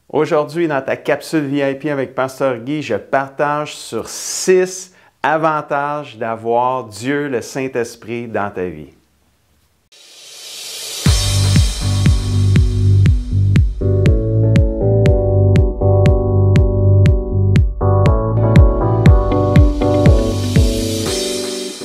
Aujourd'hui, dans ta capsule VIP avec Pasteur Guy, je partage sur 6 avantages d'avoir Dieu, le Saint-Esprit, dans ta vie.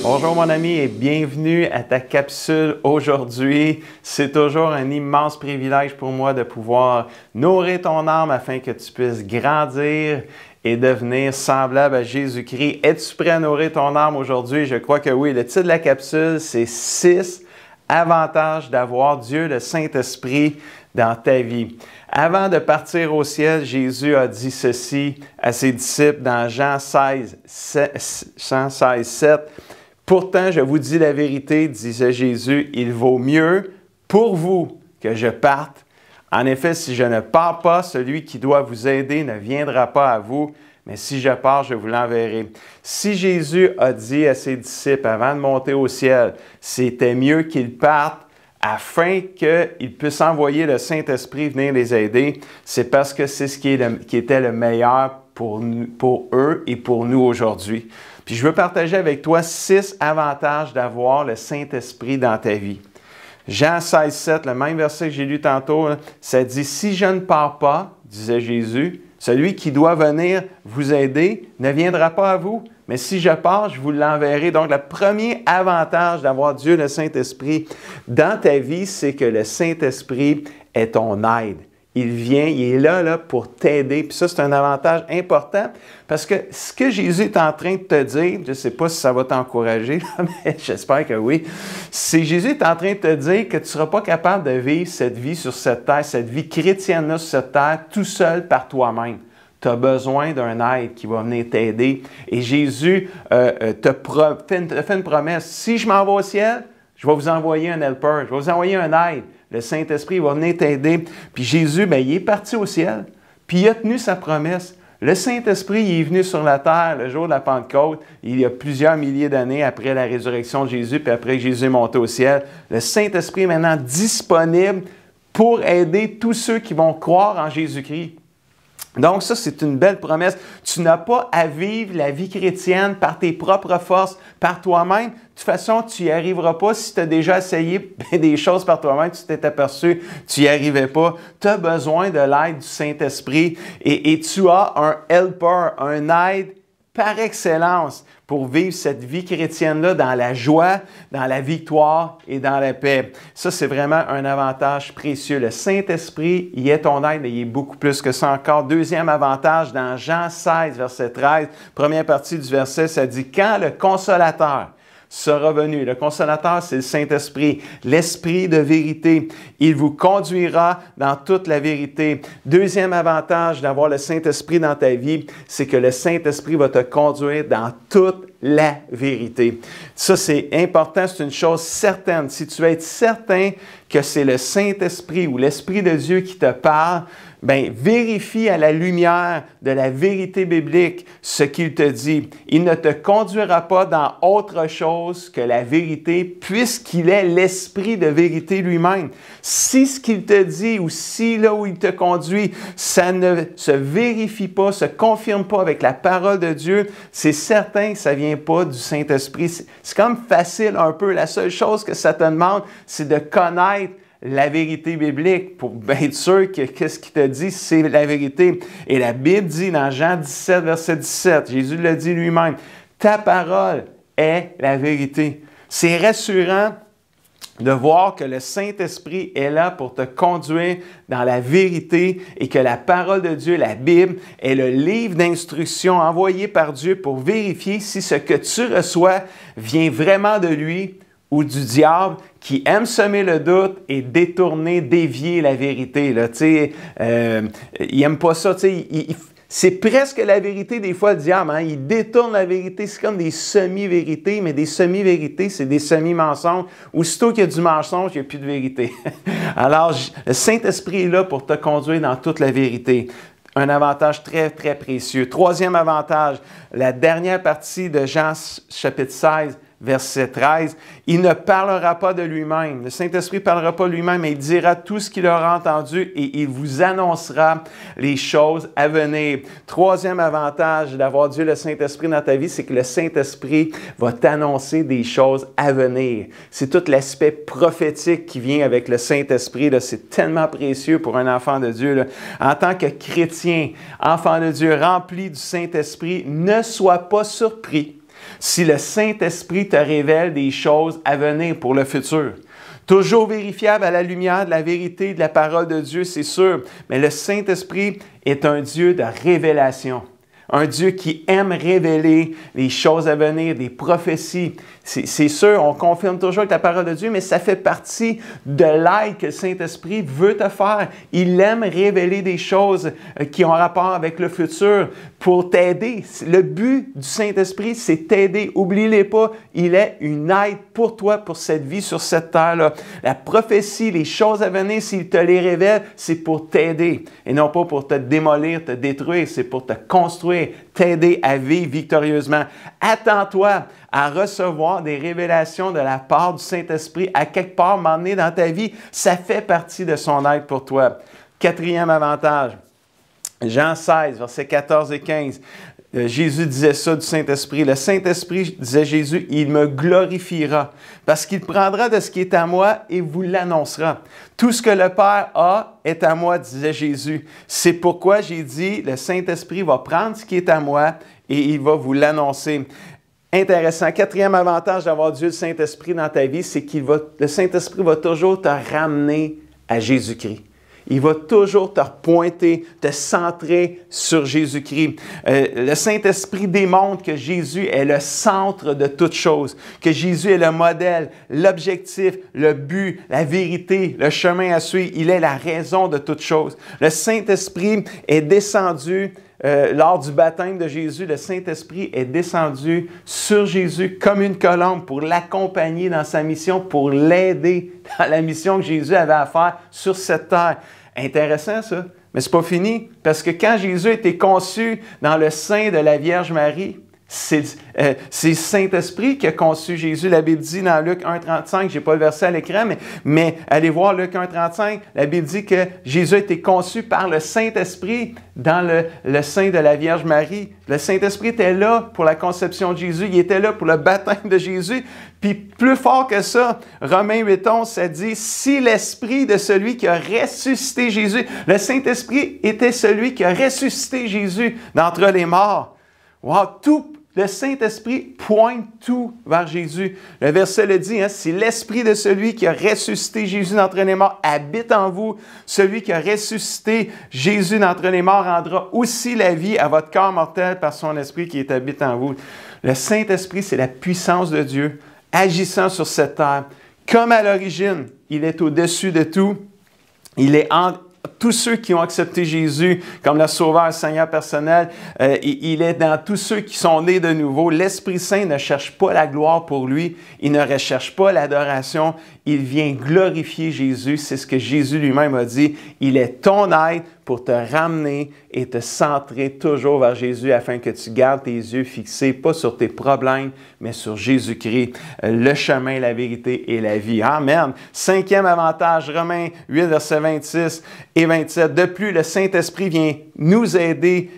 Bonjour mon ami et bienvenue à ta capsule aujourd'hui. C'est toujours un immense privilège pour moi de pouvoir nourrir ton âme afin que tu puisses grandir et devenir semblable à Jésus-Christ. Es-tu prêt à nourrir ton âme aujourd'hui? Je crois que oui. Le titre de la capsule, c'est 6 avantages d'avoir Dieu, le Saint-Esprit, dans ta vie. Avant de partir au ciel, Jésus a dit ceci à ses disciples dans Jean 16, 7. Pourtant, je vous dis la vérité, disait Jésus, il vaut mieux pour vous que je parte. En effet, si je ne pars pas, celui qui doit vous aider ne viendra pas à vous, mais si je pars, je vous l'enverrai. Si Jésus a dit à ses disciples avant de monter au ciel, c'était mieux qu'ils partent afin qu'ils puissent envoyer le Saint-Esprit venir les aider, c'est parce que c'est ce qui était le meilleur pour eux et pour nous aujourd'hui. Puis je veux partager avec toi 6 avantages d'avoir le Saint-Esprit dans ta vie. Jean 16, 7, le même verset que j'ai lu tantôt, ça dit « Si je ne pars pas, disait Jésus, celui qui doit venir vous aider ne viendra pas à vous, mais si je pars, je vous l'enverrai. » Donc, le premier avantage d'avoir Dieu, le Saint-Esprit, dans ta vie, c'est que le Saint-Esprit est ton aide. Il vient, il est là pour t'aider. Puis ça, c'est un avantage important parce que ce que Jésus est en train de te dire, je ne sais pas si ça va t'encourager, mais j'espère que oui, c'est Jésus est en train de te dire que tu ne seras pas capable de vivre cette vie sur cette terre, cette vie chrétienne-là sur cette terre, tout seul par toi-même. Tu as besoin d'un aide qui va venir t'aider. Et Jésus te fait une promesse. Si je m'en vais au ciel, je vais vous envoyer un helper, je vais vous envoyer un aide. Le Saint-Esprit va venir t'aider. Puis Jésus, il est parti au ciel. Puis il a tenu sa promesse. Le Saint-Esprit, il est venu sur la terre le jour de la Pentecôte, il y a plusieurs milliers d'années après la résurrection de Jésus, puis après que Jésus est monté au ciel. Le Saint-Esprit est maintenant disponible pour aider tous ceux qui vont croire en Jésus-Christ. Donc ça, c'est une belle promesse. Tu n'as pas à vivre la vie chrétienne par tes propres forces, par toi-même. De toute façon, tu n'y arriveras pas. Si tu as déjà essayé des choses par toi-même, tu t'es aperçu, tu n'y arrivais pas. Tu as besoin de l'aide du Saint-Esprit et tu as un helper, un aide par excellence pour vivre cette vie chrétienne-là dans la joie, dans la victoire et dans la paix. Ça, c'est vraiment un avantage précieux. Le Saint-Esprit, il est ton aide, mais il est beaucoup plus que ça encore. Deuxième avantage, dans Jean 16, verset 13, première partie du verset, ça dit « Quand le Consolateur sera venu. » Le Consolateur, c'est le Saint-Esprit, l'Esprit de vérité. Il vous conduira dans toute la vérité. Deuxième avantage d'avoir le Saint-Esprit dans ta vie, c'est que le Saint-Esprit va te conduire dans toute la vérité. Ça, c'est important, c'est une chose certaine. Si tu veux être certain que c'est le Saint-Esprit ou l'Esprit de Dieu qui te parle, vérifie à la lumière de la vérité biblique ce qu'il te dit. Il ne te conduira pas dans autre chose que la vérité, puisqu'il est l'Esprit de vérité lui-même. Si ce qu'il te dit ou si là où il te conduit, ça ne se vérifie pas, se confirme pas avec la parole de Dieu, c'est certain que ça vient pas du Saint-Esprit. C'est comme facile un peu. La seule chose que ça te demande, c'est de connaître la vérité biblique pour être sûr que ce qu'il te dit, c'est la vérité. Et la Bible dit dans Jean 17, verset 17, Jésus le dit lui-même, « Ta parole est la vérité. » C'est rassurant de voir que le Saint-Esprit est là pour te conduire dans la vérité et que la parole de Dieu, la Bible, est le livre d'instruction envoyé par Dieu pour vérifier si ce que tu reçois vient vraiment de lui ou du diable qui aime semer le doute et détourner, dévier la vérité. Là. Il n'aime pas ça. C'est presque la vérité des fois, le diable. Hein? Il détourne la vérité. C'est comme des semi-vérités, mais des semi-vérités, c'est des semi-mensonges. Aussitôt qu'il y a du mensonge, il n'y a plus de vérité. Alors, le Saint-Esprit est là pour te conduire dans toute la vérité. Un avantage très, très précieux. Troisième avantage, la dernière partie de Jean chapitre 16, verset 13. Il ne parlera pas de lui-même. Le Saint-Esprit ne parlera pas de lui-même, mais il dira tout ce qu'il aura entendu et il vous annoncera les choses à venir. Troisième avantage d'avoir Dieu le Saint-Esprit dans ta vie, c'est que le Saint-Esprit va t'annoncer des choses à venir. C'est tout l'aspect prophétique qui vient avec le Saint-Esprit. C'est tellement précieux pour un enfant de Dieu. Là. En tant que chrétien, enfant de Dieu, rempli du Saint-Esprit, ne sois pas surpris si le Saint-Esprit te révèle des choses à venir pour le futur. Toujours vérifiable à la lumière de la vérité de la parole de Dieu, c'est sûr, mais le Saint-Esprit est un Dieu de révélation. Un Dieu qui aime révéler les choses à venir, des prophéties. C'est sûr, on confirme toujours avec la parole de Dieu, mais ça fait partie de l'aide que le Saint-Esprit veut te faire. Il aime révéler des choses qui ont rapport avec le futur pour t'aider. Le but du Saint-Esprit, c'est t'aider. Oublie-les pas, il est une aide pour toi, pour cette vie sur cette terre-là. La prophétie, les choses à venir, s'il te les révèle, c'est pour t'aider et non pas pour te démolir, te détruire, c'est pour te construire, t'aider à vivre victorieusement. Attends-toi à recevoir des révélations de la part du Saint-Esprit à quelque part m'emmener dans ta vie. Ça fait partie de son aide pour toi. Quatrième avantage, Jean 16, versets 14 et 15. Jésus disait ça du Saint-Esprit. Le Saint-Esprit, disait Jésus, il me glorifiera parce qu'il prendra de ce qui est à moi et vous l'annoncera. Tout ce que le Père a est à moi, disait Jésus. C'est pourquoi j'ai dit, le Saint-Esprit va prendre ce qui est à moi et il va vous l'annoncer. Intéressant. Quatrième avantage d'avoir Dieu le Saint-Esprit dans ta vie, c'est que le Saint-Esprit va toujours te ramener à Jésus-Christ. Il va toujours te pointer, te centrer sur Jésus-Christ. Le Saint-Esprit démontre que Jésus est le centre de toutes choses, que Jésus est le modèle, l'objectif, le but, la vérité, le chemin à suivre. Il est la raison de toutes choses. Le Saint-Esprit est descendu lors du baptême de Jésus, le Saint-Esprit est descendu sur Jésus comme une colombe pour l'accompagner dans sa mission, pour l'aider dans la mission que Jésus avait à faire sur cette terre. Intéressant ça, mais c'est pas fini, parce que quand Jésus a été conçu dans le sein de la Vierge Marie, c'est le Saint-Esprit qui a conçu Jésus. La Bible dit dans Luc 1,35, je n'ai pas le verset à l'écran, mais allez voir Luc 1,35, la Bible dit que Jésus a été conçu par le Saint-Esprit dans le sein de la Vierge Marie. Le Saint-Esprit était là pour la conception de Jésus, il était là pour le baptême de Jésus. Puis plus fort que ça, Romains 8,11, ça dit, si l'Esprit de celui qui a ressuscité Jésus, le Saint-Esprit était celui qui a ressuscité Jésus d'entre les morts. Wow, le Saint-Esprit pointe tout vers Jésus. Le verset le dit, si l'Esprit de celui qui a ressuscité Jésus d'entre les morts habite en vous, celui qui a ressuscité Jésus d'entre les morts rendra aussi la vie à votre corps mortel par son Esprit qui habite en vous. Le Saint-Esprit, c'est la puissance de Dieu agissant sur cette terre. Comme à l'origine, il est au-dessus de tout. Il est tous ceux qui ont accepté Jésus comme le Sauveur et Seigneur personnel, il est dans tous ceux qui sont nés de nouveau. L'Esprit Saint ne cherche pas la gloire pour lui, il ne recherche pas l'adoration, il vient glorifier Jésus. C'est ce que Jésus lui-même a dit. Il est ton aide pour te ramener et te centrer toujours vers Jésus afin que tu gardes tes yeux fixés, pas sur tes problèmes, mais sur Jésus-Christ, le chemin, la vérité et la vie. Amen. Cinquième avantage, Romains 8, versets 26 et 27. De plus, le Saint-Esprit vient nous aider,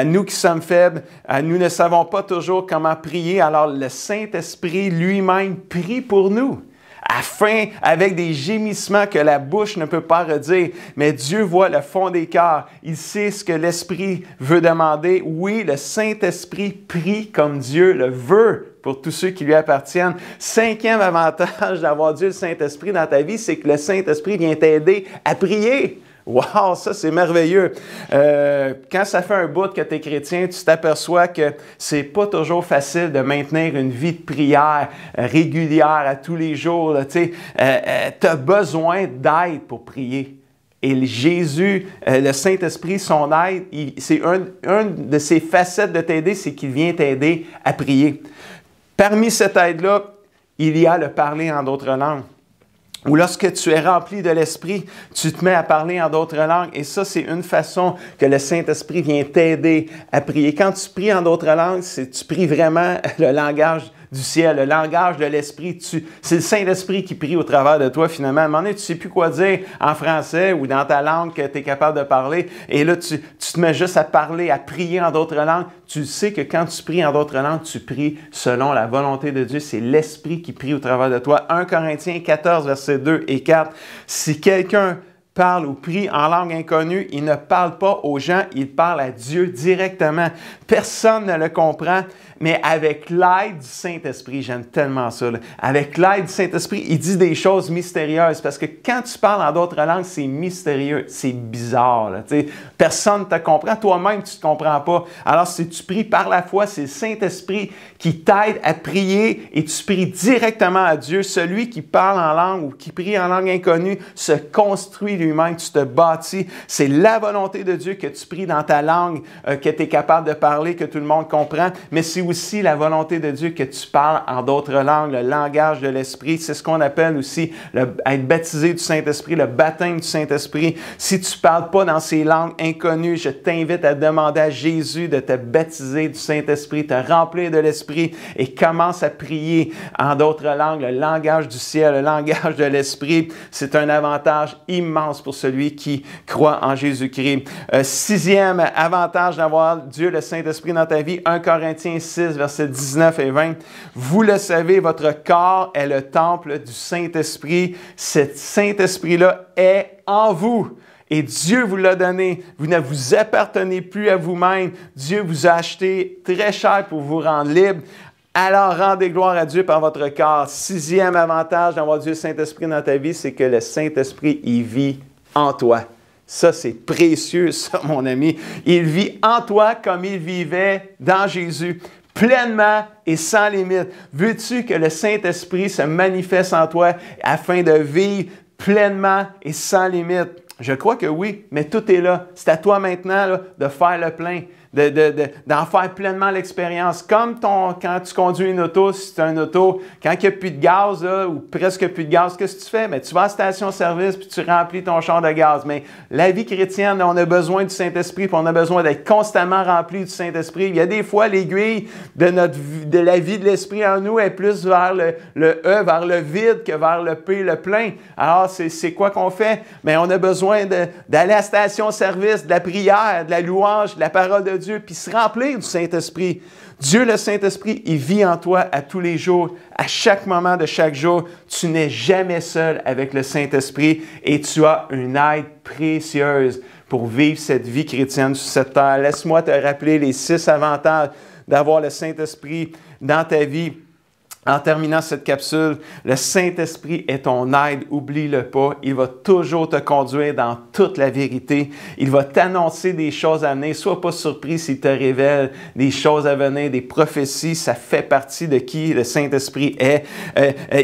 nous qui sommes faibles, nous ne savons pas toujours comment prier, alors le Saint-Esprit lui-même prie pour nous. Afin, avec des gémissements que la bouche ne peut pas redire. Mais Dieu voit le fond des cœurs. Il sait ce que l'Esprit veut demander. Oui, le Saint-Esprit prie comme Dieu le veut pour tous ceux qui lui appartiennent. Cinquième avantage d'avoir Dieu le Saint-Esprit dans ta vie, c'est que le Saint-Esprit vient t'aider à prier. Wow, ça c'est merveilleux. Quand ça fait un bout que tu es chrétien, tu t'aperçois que c'est pas toujours facile de maintenir une vie de prière régulière à tous les jours. Tu as besoin d'aide pour prier. Et Jésus, le Saint-Esprit, son aide, c'est une de ses facettes de t'aider, c'est qu'il vient t'aider à prier. Parmi cette aide-là, il y a le parler en d'autres langues. Ou lorsque tu es rempli de l'Esprit, tu te mets à parler en d'autres langues. Et ça, c'est une façon que le Saint-Esprit vient t'aider à prier. Quand tu pries en d'autres langues, tu pries vraiment le langage du ciel, le langage de l'Esprit. C'est le Saint-Esprit qui prie au travers de toi finalement. À un moment donné, tu ne sais plus quoi dire en français ou dans ta langue que tu es capable de parler. Et là, tu te mets juste à parler, à prier en d'autres langues. Tu sais que quand tu pries en d'autres langues, tu pries selon la volonté de Dieu. C'est l'Esprit qui prie au travers de toi. 1 Corinthiens 14, versets 2 et 4. Si quelqu'un parle ou prie en langue inconnue, il ne parle pas aux gens, il parle à Dieu directement. Personne ne le comprend, mais avec l'aide du Saint-Esprit, j'aime tellement ça, là. Avec l'aide du Saint-Esprit, il dit des choses mystérieuses, parce que quand tu parles en d'autres langues, c'est mystérieux, c'est bizarre, là, tu sais. Personne ne te comprend, toi-même tu ne te comprends pas. Alors si tu pries par la foi, c'est le Saint-Esprit qui t'aide à prier et tu pries directement à Dieu. Celui qui parle en langue ou qui prie en langue inconnue se construit lui-même, tu te bâtis. C'est la volonté de Dieu que tu pries dans ta langue, que tu es capable de parler, que tout le monde comprend, mais c'est aussi la volonté de Dieu que tu parles en d'autres langues, le langage de l'Esprit. C'est ce qu'on appelle aussi être baptisé du Saint-Esprit, le baptême du Saint-Esprit. Si tu ne parles pas dans ces langues inconnues, je t'invite à demander à Jésus de te baptiser du Saint-Esprit, te remplir de l'Esprit et commence à prier en d'autres langues, le langage du ciel, le langage de l'Esprit. C'est un avantage immense pour celui qui croit en Jésus-Christ. Sixième avantage d'avoir Dieu, le Saint-Esprit dans ta vie, 1 Corinthiens 6, versets 19 et 20. Vous le savez, votre corps est le temple du Saint-Esprit. Cet Saint-Esprit-là est en vous. Et Dieu vous l'a donné. Vous ne vous appartenez plus à vous-même. Dieu vous a acheté très cher pour vous rendre libre. Alors, rendez gloire à Dieu par votre corps. Sixième avantage d'avoir Dieu, le Saint-Esprit dans ta vie, c'est que le Saint-Esprit, il vit en toi. Ça, c'est précieux, ça, mon ami. Il vit en toi comme il vivait dans Jésus, pleinement et sans limite. Veux-tu que le Saint-Esprit se manifeste en toi afin de vivre pleinement et sans limite? Je crois que oui, mais tout est là. C'est à toi maintenant là, de faire le plein, d'en faire pleinement l'expérience. Comme quand tu conduis une auto, si c'est une auto, quand il n'y a plus de gaz là, ou presque plus de gaz, qu'est-ce que tu fais? Mais tu vas à la station-service puis tu remplis ton char de gaz. Mais la vie chrétienne, on a besoin du Saint-Esprit puis on a besoin d'être constamment rempli du Saint-Esprit. Il y a des fois, l'aiguille de la vie de l'Esprit en nous est plus vers le E, vers le vide que vers le P, le plein. Alors, c'est quoi qu'on fait? Mais on a besoin d'aller à la station-service, de la prière, de la louange, de la parole de Dieu, puis se remplir du Saint-Esprit. Dieu, le Saint-Esprit, il vit en toi à tous les jours, à chaque moment de chaque jour. Tu n'es jamais seul avec le Saint-Esprit et tu as une aide précieuse pour vivre cette vie chrétienne sur cette terre. Laisse-moi te rappeler les 6 avantages d'avoir le Saint-Esprit dans ta vie. En terminant cette capsule, le Saint-Esprit est ton aide, oublie-le pas. Il va toujours te conduire dans toute la vérité. Il va t'annoncer des choses à venir. Sois pas surpris s'il te révèle des choses à venir, des prophéties. Ça fait partie de qui le Saint-Esprit est.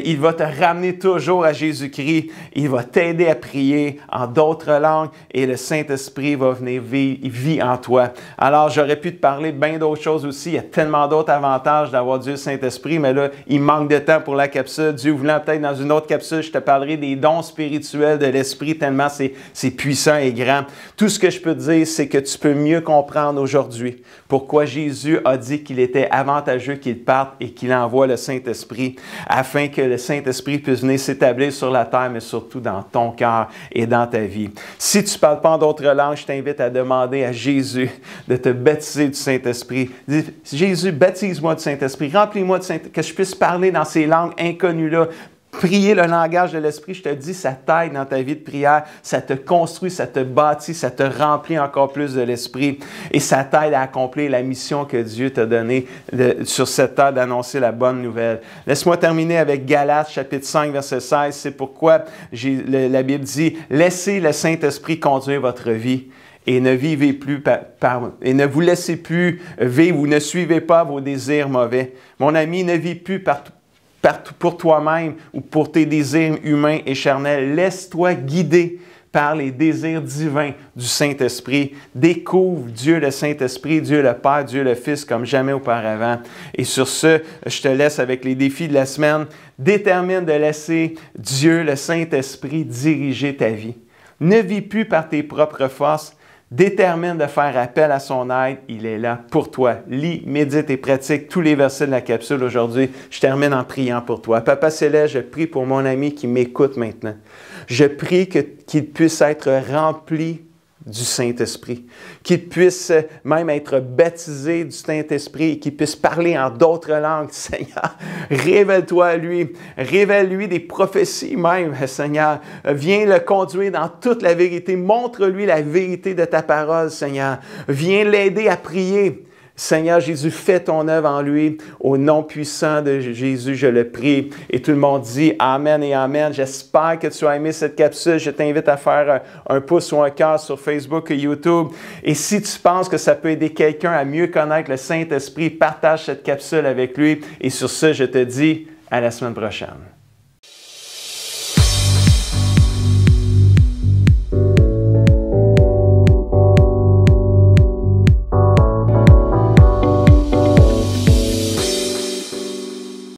Il va te ramener toujours à Jésus-Christ. Il va t'aider à prier en d'autres langues et le Saint-Esprit va venir vivre, il vit en toi. Alors, j'aurais pu te parler de bien d'autres choses aussi. Il y a tellement d'autres avantages d'avoir Dieu, le Saint-Esprit, mais là, il manque de temps pour la capsule. Dieu voulant, peut-être dans une autre capsule, je te parlerai des dons spirituels de l'Esprit, tellement c'est puissant et grand. Tout ce que je peux te dire, c'est que tu peux mieux comprendre aujourd'hui pourquoi Jésus a dit qu'il était avantageux qu'il parte et qu'il envoie le Saint-Esprit, afin que le Saint-Esprit puisse venir s'établir sur la terre, mais surtout dans ton cœur et dans ta vie. Si tu ne parles pas en d'autres langues, je t'invite à demander à Jésus de te baptiser du Saint-Esprit. Dis, Jésus, baptise-moi du Saint-Esprit, remplis-moi du Saint-Esprit, que je puisse parler dans ces langues inconnues-là. Prier le langage de l'Esprit, je te dis, ça t'aide dans ta vie de prière, ça te construit, ça te bâtit, ça te remplit encore plus de l'Esprit et ça t'aide à accomplir la mission que Dieu t'a donnée sur cette terre d'annoncer la bonne nouvelle. Laisse-moi terminer avec Galates, chapitre 5, verset 16. C'est pourquoi la Bible dit « Laissez le Saint-Esprit conduire votre vie. » Et ne vivez plus et ne vous laissez plus vivre ou ne suivez pas vos désirs mauvais. Mon ami, ne vis plus pour toi-même ou pour tes désirs humains et charnels. Laisse-toi guider par les désirs divins du Saint-Esprit. Découvre Dieu le Saint-Esprit, Dieu le Père, Dieu le Fils comme jamais auparavant. Et sur ce, je te laisse avec les défis de la semaine. Détermine de laisser Dieu le Saint-Esprit diriger ta vie. Ne vis plus par tes propres forces. détermine de faire appel à son aide, il est là pour toi. Lis, médite et pratique tous les versets de la capsule aujourd'hui. Je termine en priant pour toi. Papa Céleste, je prie pour mon ami qui m'écoute maintenant. Je prie qu'il puisse être rempli du Saint-Esprit, qu'il puisse même être baptisé du Saint-Esprit et qu'il puisse parler en d'autres langues. Seigneur, révèle-toi à lui, révèle-lui des prophéties même, Seigneur. Viens le conduire dans toute la vérité, montre-lui la vérité de ta parole, Seigneur. Viens l'aider à prier. Seigneur Jésus, fais ton œuvre en lui. Au nom puissant de Jésus, je le prie. Et tout le monde dit Amen et Amen. J'espère que tu as aimé cette capsule. Je t'invite à faire un pouce ou un cœur sur Facebook et YouTube. Et si tu penses que ça peut aider quelqu'un à mieux connaître le Saint-Esprit, partage cette capsule avec lui. Et sur ce, je te dis à la semaine prochaine.